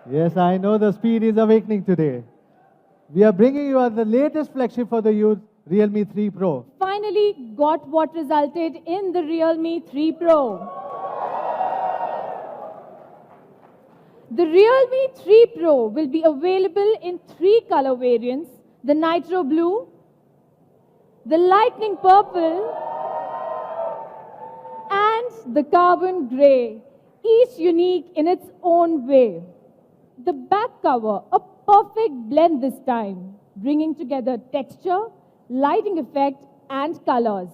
Yes, I know the speed is awakening today. We are bringing you the latest flagship for the youth, Realme 3 Pro. Finally got what resulted in the Realme 3 Pro. The Realme 3 Pro will be available in 3 color variants: the Nitro Blue, the Lightning Purple, and the Carbon Grey, each unique in its own way. The back cover, a perfect blend this time, bringing together texture, lighting effect, and colors.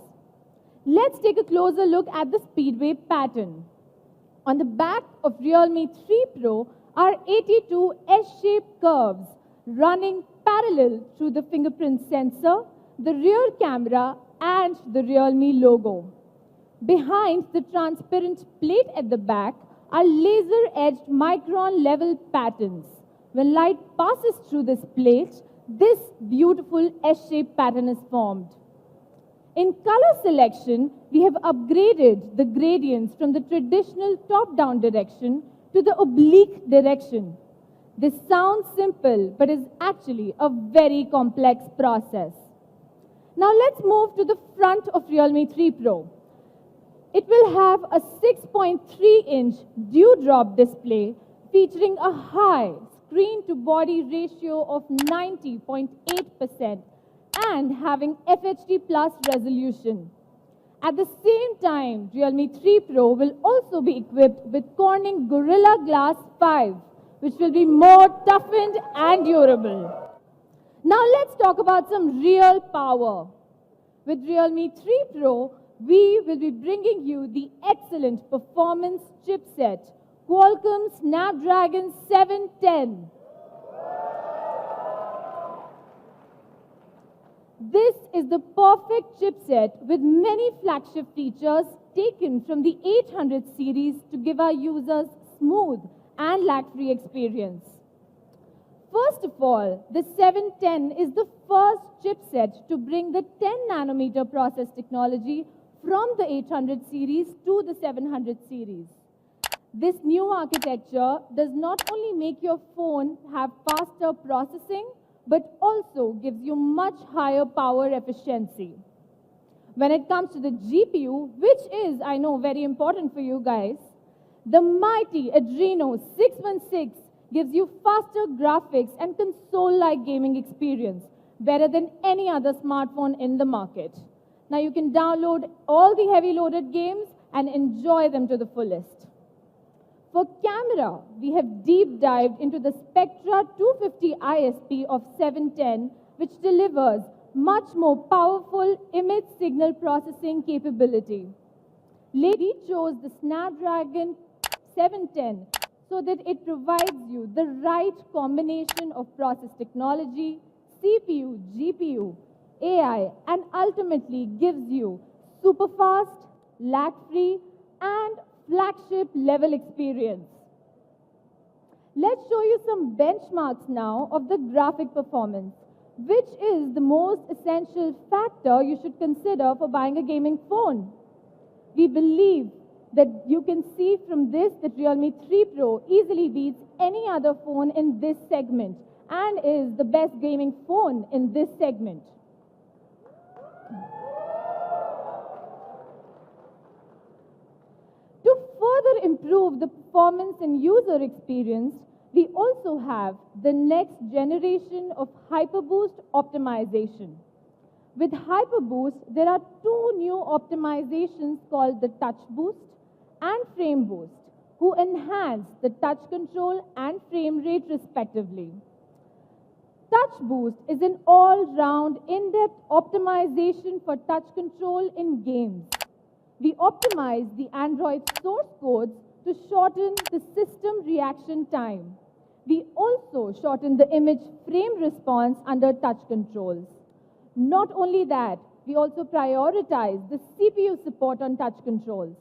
Let's take a closer look at the speedway pattern. On the back of Realme 3 Pro are 82 S-shaped curves running parallel through the fingerprint sensor, the rear camera, and the Realme logo. Behind the transparent plate at the back are laser-edged micron-level patterns. When light passes through this plate, this beautiful S-shaped pattern is formed. In color selection, we have upgraded the gradients from the traditional top-down direction to the oblique direction. This sounds simple, but is actually a very complex process. Now let's move to the front of Realme 3 Pro. It will have a 6.3-inch dewdrop display featuring a high screen-to-body ratio of 90.8% and having FHD plus resolution. At the same time, Realme 3 Pro will also be equipped with Corning Gorilla Glass 5, which will be more toughened and durable. Now let's talk about some real power. With Realme 3 Pro, we will be bringing you the excellent performance chipset, Qualcomm Snapdragon 710. This is the perfect chipset with many flagship features taken from the 800 series to give our users smooth and lag-free experience. First of all, the 710 is the first chipset to bring the 10-nanometer process technology from the 800 series to the 700 series. This new architecture does not only make your phone have faster processing, but also gives you much higher power efficiency. When it comes to the GPU, which is, I know, very important for you guys, the mighty Adreno 616 gives you faster graphics and console-like gaming experience, better than any other smartphone in the market. Now you can download all the heavy loaded games and enjoy them to the fullest. For camera, we have deep dived into the Spectra 250 ISP of 710, which delivers much more powerful image signal processing capability. We chose the Snapdragon 710 so that it provides you the right combination of process technology, CPU, GPU, AI, and ultimately gives you super fast, lag-free, and flagship level experience. Let's show you some benchmarks now of the graphic performance, which is the most essential factor you should consider for buying a gaming phone. We believe that you can see from this that Realme 3 Pro easily beats any other phone in this segment and is the best gaming phone in this segment. To further improve the performance and user experience, we also have the next generation of HyperBoost optimization. With HyperBoost, there are two new optimizations called the Touch Boost and Frame Boost, who enhance the touch control and frame rate respectively. Touch Boost is an all-round, in-depth optimization for touch control in games. We optimize the Android source codes to shorten the system reaction time. We also shorten the image frame response under touch controls. Not only that, we also prioritize the CPU support on touch controls.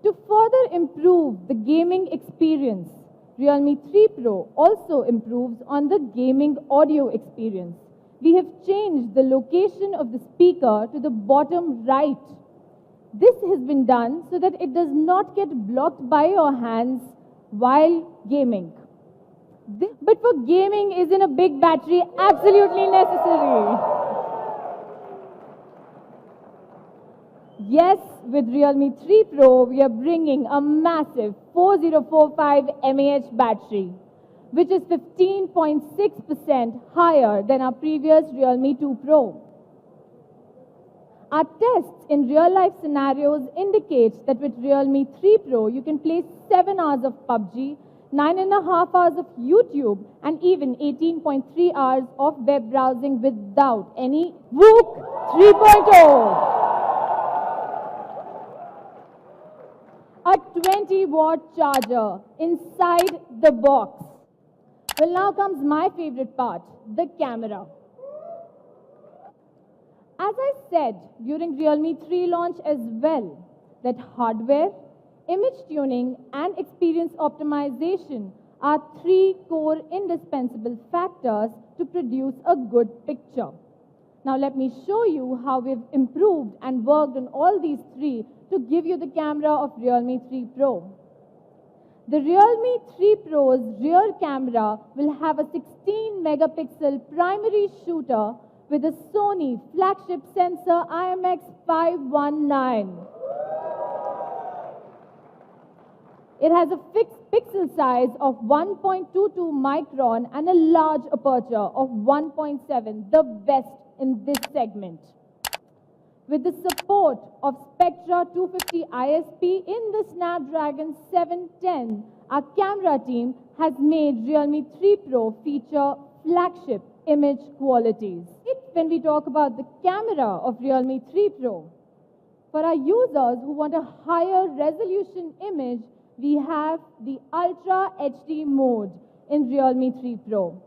To further improve the gaming experience, Realme 3 Pro also improves on the gaming audio experience. We have changed the location of the speaker to the bottom right. This has been done so that it does not get blocked by your hands while gaming. But for gaming, isn't a big battery absolutely necessary? Yes, with Realme 3 Pro, we are bringing a massive 4045 mAh battery, which is 15.6% higher than our previous Realme 2 Pro. Our tests in real-life scenarios indicate that with Realme 3 Pro, you can play 7 hours of PUBG, 9.5 hours of YouTube, and even 18.3 hours of web browsing without any VOOC 3.0. A 20-watt charger inside the box. Well, now comes my favorite part, the camera. As I said during Realme 3 launch as well, that hardware, image tuning, and experience optimization are 3 core indispensable factors to produce a good picture. Now let me show you how we've improved and worked on all these 3 to give you the camera of Realme 3 Pro. The Realme 3 Pro's rear camera will have a 16 megapixel primary shooter with a Sony flagship sensor IMX519. It has a fixed pixel size of 1.22 micron and a large aperture of 1.7, the best in this segment. With the support of Spectra 250 ISP in the Snapdragon 710, our camera team has made Realme 3 Pro feature flagship image qualities. When we talk about the camera of Realme 3 Pro, for our users who want a higher resolution image, we have the Ultra HD mode in Realme 3 Pro.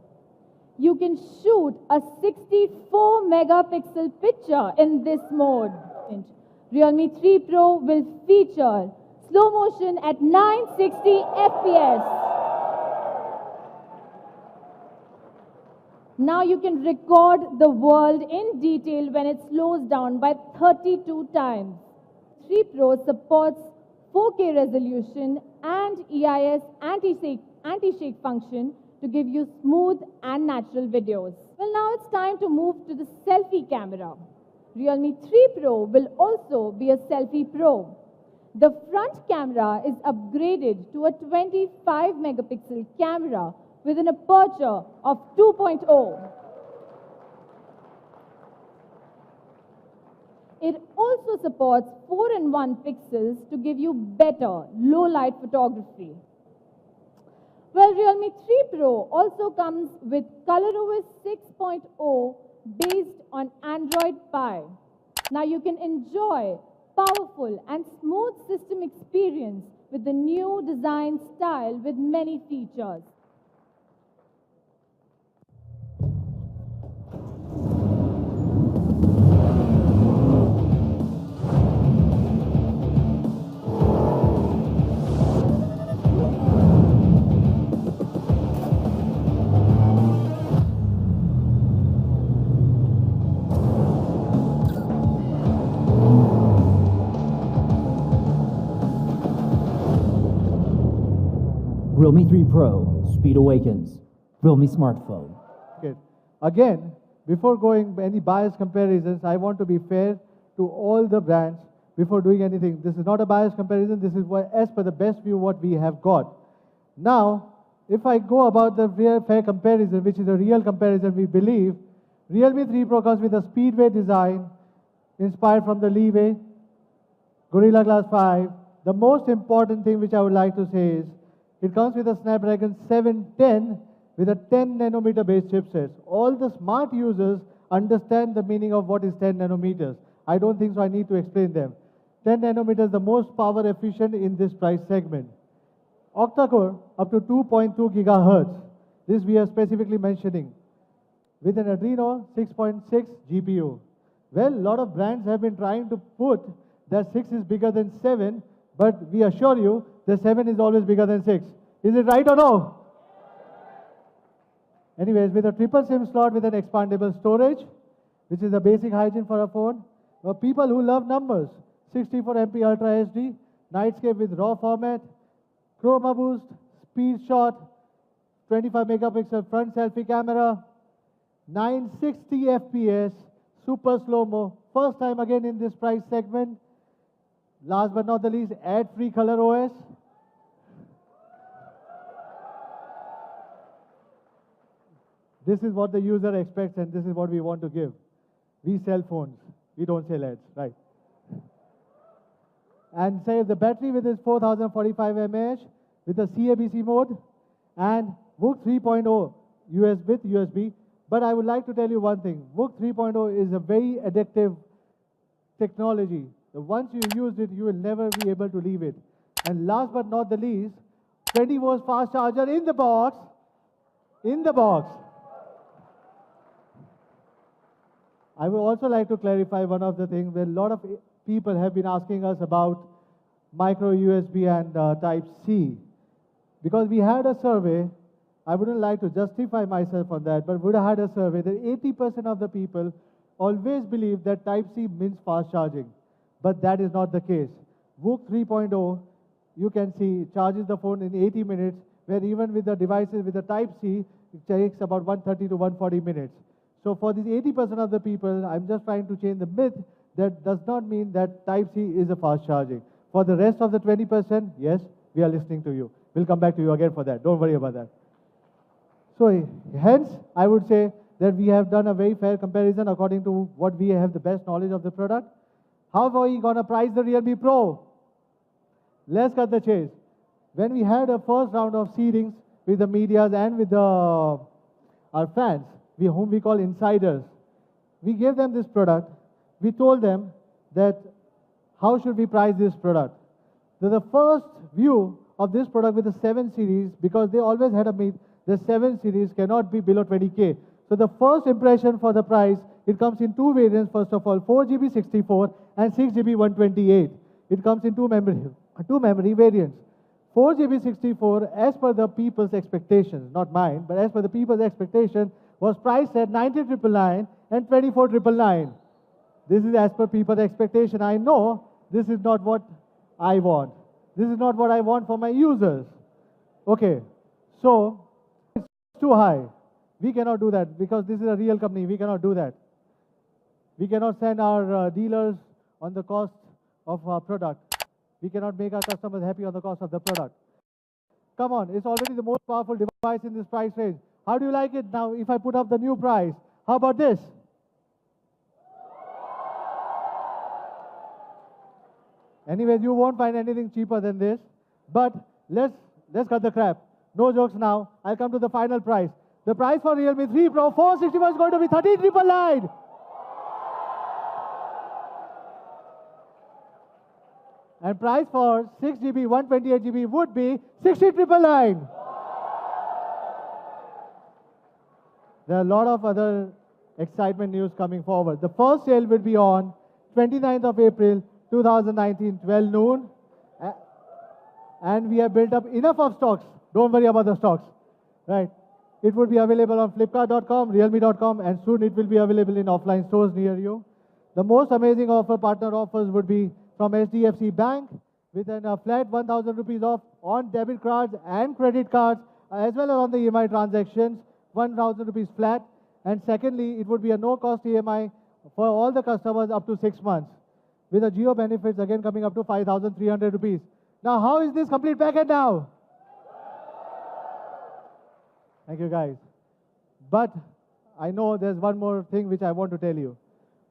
You can shoot a 64 megapixel picture in this mode. Realme 3 Pro will feature slow motion at 960 FPS. Now you can record the world in detail when it slows down by 32 times. 3 Pro supports 4K resolution and EIS anti-shake function to give you smooth and natural videos. Well, now it's time to move to the selfie camera. Realme 3 Pro will also be a selfie pro. The front camera is upgraded to a 25 megapixel camera with an aperture of 2.0. It also supports 4-in-1 pixels to give you better low-light photography. Well, Realme 3 Pro also comes with ColorOS 6.0 based on Android Pie. Now you can enjoy powerful and smooth system experience with the new design style with many features. Realme 3 Pro, speed awakens. Realme smartphone. Okay. Again, before going any bias comparisons, I want to be fair to all the brands before doing anything. This is not a bias comparison. This is as per the best view what we have got. Now, if I go about the real fair comparison, which is a real comparison, we believe Realme 3 Pro comes with a speedway design inspired from the Leeway, Gorilla Glass 5. The most important thing which I would like to say is it comes with a Snapdragon 710 with a 10 nanometer based chipset. All the smart users understand the meaning of what is 10 nanometers. I don't think so I need to explain them. 10 nanometers, the most power efficient in this price segment. Octa-core up to 2.2 gigahertz. This we are specifically mentioning. With an Adreno 6.6 GPU. Well, a lot of brands have been trying to put that 6 is bigger than 7, but we assure you the 7 is always bigger than 6. Is it right or no? Anyways, with a triple SIM slot with an expandable storage, which is a basic hygiene for a phone. For people who love numbers, 64 MP Ultra HD, Nightscape with RAW format, Chroma Boost, speed shot, 25 megapixel front selfie camera, 960 FPS, super slow-mo. First time again in this price segment. Last but not the least, ad-free color OS. This is what the user expects and this is what we want to give. We sell phones. We don't sell ads, right? And say the battery with this 4045 mAh with a CABC mode and VOOC 3.0 with USB. But I would like to tell you one thing. VOOC 3.0 is a very addictive technology. Once you use it, you will never be able to leave it. And last but not the least, 20 volts fast charger in the box. In the box. I would also like to clarify one of the things where a lot of people have been asking us about micro USB and Type-C. Because we had a survey, I wouldn't like to justify myself on that, but we had a survey that 80% of the people always believe that Type-C means fast charging. But that is not the case. VOOC 3.0, you can see, charges the phone in 80 minutes, where even with the devices with the Type-C, it takes about 130 to 140 minutes. So for these 80% of the people, I'm just trying to change the myth. That does not mean that Type-C is a fast charging. For the rest of the 20%, yes, we are listening to you. We'll come back to you again for that. Don't worry about that. So hence, I would say that we have done a very fair comparison according to what we have the best knowledge of the product. How are we going to price the Realme Pro? Let's cut the chase. When we had a first round of seedings with the medias and with our fans, whom we call insiders, we gave them this product. We told them that how should we price this product. So the first view of this product with the 7 series, because they always had a myth, the 7 series cannot be below 20K. So the first impression for the price, it comes in 2 variants, first of all, 4GB 64 and 6GB 128. It comes in two memory varients. 4GB 64, as per the people's expectations, not mine, but as per the people's expectation, was priced at 19,999 and 24,999. This is as per people's expectation. I know this is not what I want. This is not what I want for my users. Okay, so it's too high. We cannot do that because this is a real company. We cannot do that. We cannot send our dealers on the cost of our product. We cannot make our customers happy on the cost of the product. Come on, it's already the most powerful device in this price range. How do you like it now if I put up the new price? How about this? Anyways, you won't find anything cheaper than this. But let's cut the crap. No jokes now. I'll come to the final price. The price for Realme 3 Pro 461 is going to be 13,999. And price for 6GB, 128GB would be 60,999. There are a lot of other excitement news coming forward. The first sale will be on 29th of April, 2019, 12 noon. And we have built up enough of stocks. Don't worry about the stocks. Right? It would be available on Flipkart.com, Realme.com, and soon it will be available in offline stores near you. The most amazing partner offers would be from HDFC Bank with a flat 1,000 rupees off on debit cards and credit cards, as well as on the EMI transactions, 1,000 rupees flat. And secondly, it would be a no-cost EMI for all the customers up to 6 months, with a Geo benefits again coming up to 5,300 rupees. Now, how is this complete packet now? Thank you, guys. But I know there's one more thing which I want to tell you.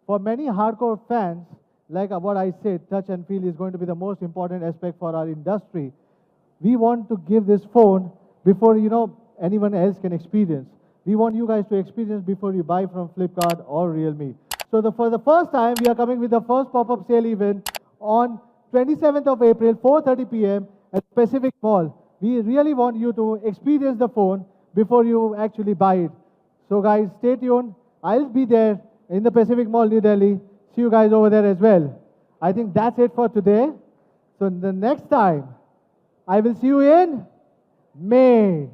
For many hardcore fans, like what I said, touch and feel is going to be the most important aspect for our industry. We want to give this phone before, anyone else can experience. We want you guys to experience before you buy from Flipkart or Realme. So for the first time, we are coming with the first pop-up sale event on 27th of April, 4:30 p.m. at Pacific Mall. We really want you to experience the phone before you actually buy it. So guys, stay tuned. I'll be there in the Pacific Mall, New Delhi. See you guys over there as well. I think that's it for today. So the next time, I will see you in May.